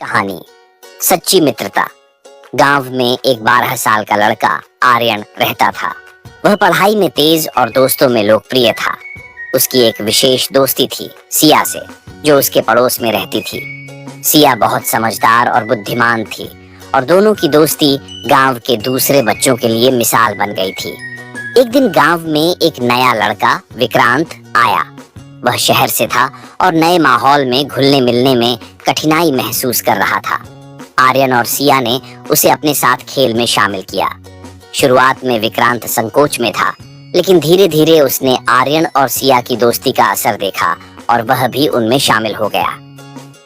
कहानी सच्ची मित्रता। गांव में एक 12 साल का लड़का आर्यन रहता था। वह पढ़ाई में तेज और दोस्तों में लोकप्रिय था। उसकी एक विशेष दोस्ती थी सिया से, जो उसके पड़ोस में रहती थी। सिया बहुत समझदार और बुद्धिमान थी और दोनों की दोस्ती गांव के दूसरे बच्चों के लिए मिसाल बन गई थी। एक दिन गांव में एक नया लड़का विक्रांत आया। वह शहर से था और नए माहौल में घुलने मिलने में कठिनाई महसूस कर रहा था। आर्यन और सिया ने उसे अपने साथ खेल में शामिल किया। शुरुआत में विक्रांत संकोच में था, लेकिन धीरे धीरे उसने आर्यन और सिया की दोस्ती का असर देखा और वह भी उनमें शामिल हो गया।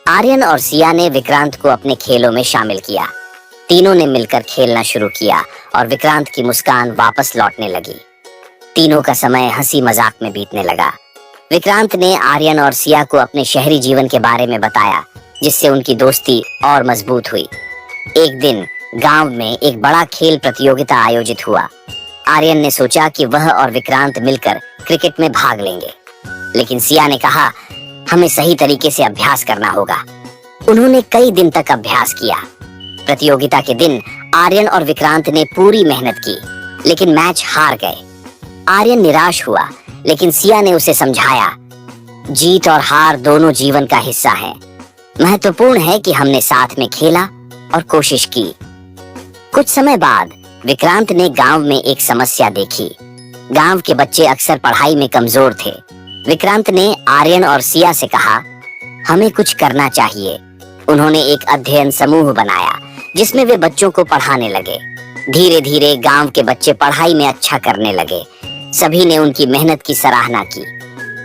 आर्यन और सिया ने विक्रांत को अपने खेलों में शामिल किया। तीनों ने मिलकर खेलना शुरू किया और विक्रांत की मुस्कान वापस लौटने लगी। तीनों का समय हंसी मजाक में बीतने लगा। विक्रांत ने आर्यन और सिया को अपने शहरी जीवन के बारे में बताया, जिससे उनकी दोस्ती और मजबूत हुई। एक दिन गांव में एक बड़ा खेल प्रतियोगिता आयोजित हुआ। आर्यन ने सोचा कि वह और विक्रांत मिलकर क्रिकेट में भाग लेंगे, लेकिन सिया ने कहा, हमें सही तरीके से अभ्यास करना होगा। उन्होंने कई दिन तक अभ्यास किया। प्रतियोगिता के दिन आर्यन और विक्रांत ने पूरी मेहनत की, लेकिन मैच हार गए। आर्यन निराश हुआ, लेकिन सिया ने उसे समझाया, जीत और हार दोनों जीवन का हिस्सा है। महत्वपूर्ण है कि हमने साथ में खेला और कोशिश की। कुछ समय बाद विक्रांत ने गांव में एक समस्या देखी। गांव के बच्चे अक्सर पढ़ाई में कमजोर थे। विक्रांत ने आर्यन और सिया से कहा, हमें कुछ करना चाहिए। उन्होंने एक अध्ययन समूह बनाया, जिसमें वे बच्चों को पढ़ाने लगे। धीरे धीरे गांव के बच्चे पढ़ाई में अच्छा करने लगे। सभी ने उनकी मेहनत की सराहना की।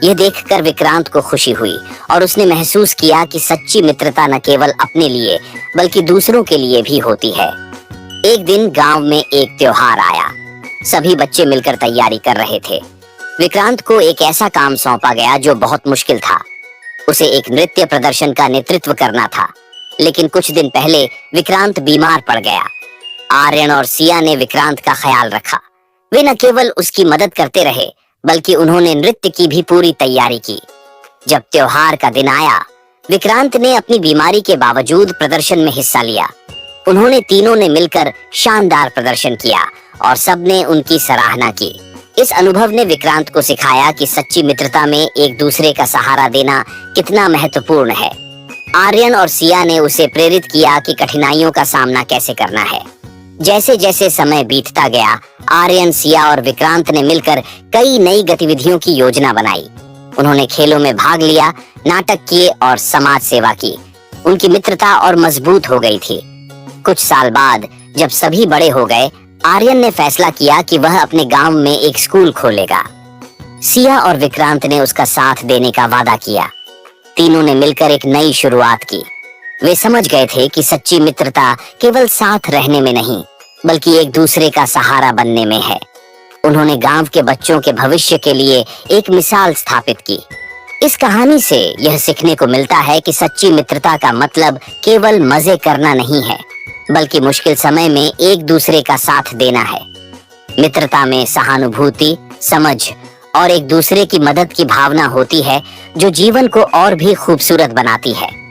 यह देखकर विक्रांत को खुशी हुई और उसने महसूस किया कि सच्ची मित्रता न केवल अपने लिए बल्कि दूसरों के लिए भी होती है। एक दिन गांव में एक त्योहार आया। सभी बच्चे मिलकर तैयारी कर रहे थे। विक्रांत को एक ऐसा काम सौंपा गया जो बहुत मुश्किल था। उसे एक नृत्य प्रदर्शन का नेतृत्व करना था, लेकिन कुछ दिन पहले विक्रांत बीमार पड़ गया। आर्यन और सिया ने विक्रांत का ख्याल रखा। वे न केवल उसकी मदद करते रहे, बल्कि उन्होंने नृत्य की भी पूरी तैयारी की। जब त्योहार का दिन आया, विक्रांत ने अपनी बीमारी के बावजूद प्रदर्शन में हिस्सा लिया। उन्होंने तीनों ने मिलकर शानदार प्रदर्शन किया और सबने उनकी सराहना की। इस अनुभव ने विक्रांत को सिखाया कि सच्ची मित्रता में एक दूसरे का सहारा देना कितना महत्वपूर्ण है। आर्यन और सिया ने उसे प्रेरित किया कि कठिनाइयों का सामना कैसे करना है। जैसे जैसे समय बीतता गया, आर्यन, सिया और विक्रांत ने मिलकर कई नई गतिविधियों की योजना बनाई। उन्होंने खेलों में भाग लिया, नाटक किए और समाज सेवा की। उनकी मित्रता और मजबूत हो गई थी। कुछ साल बाद जब सभी बड़े हो गए, आर्यन ने फैसला किया कि वह अपने गांव में एक स्कूल खोलेगा। सिया और विक्रांत ने उसका साथ देने का वादा किया। तीनों ने मिलकर एक नई शुरुआत की। वे समझ गए थे कि सच्ची मित्रता केवल साथ रहने में नहीं, बल्कि एक दूसरे का सहारा बनने में है। उन्होंने गांव के बच्चों के भविष्य के लिए एक मिसाल स्थापित की। इस कहानी से यह सीखने को मिलता है कि सच्ची मित्रता का मतलब केवल मजे करना नहीं है, बल्कि मुश्किल समय में एक दूसरे का साथ देना है। मित्रता में सहानुभूति, समझ और एक दूसरे की मदद की भावना होती है, जो जीवन को और भी खूबसूरत बनाती है।